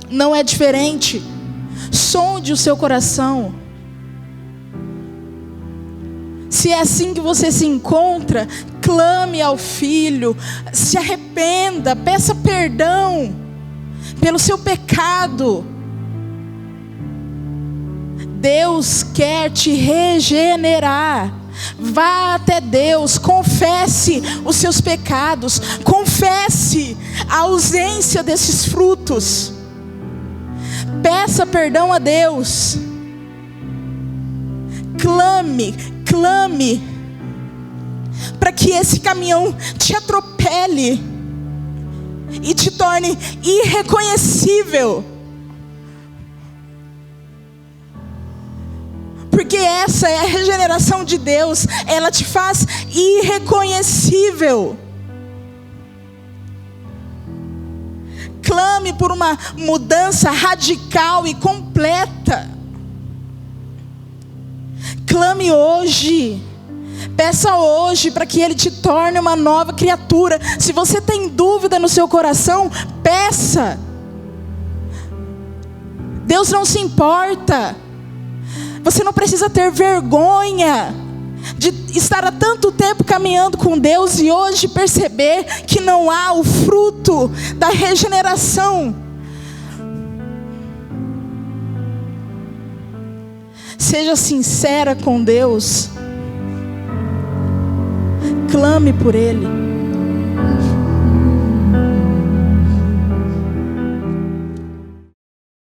não é diferente. Sonde o seu coração. Se é assim que você se encontra, clame ao Filho, se arrependa, peça perdão pelo seu pecado. Deus quer te regenerar. Vá até Deus, confesse os seus pecados, confesse a ausência desses frutos. Peça perdão a Deus. Clame, para que esse caminhão te atropele e te torne irreconhecível. Porque essa é a regeneração de Deus, ela te faz irreconhecível. Clame por uma mudança radical e completa. Clame hoje, peça hoje para que Ele te torne uma nova criatura. Se você tem dúvida no seu coração, peça. Deus não se importa. Você não precisa ter vergonha de estar há tanto tempo caminhando com Deus e hoje perceber que não há o fruto da regeneração. Seja sincera com Deus. Clame por Ele.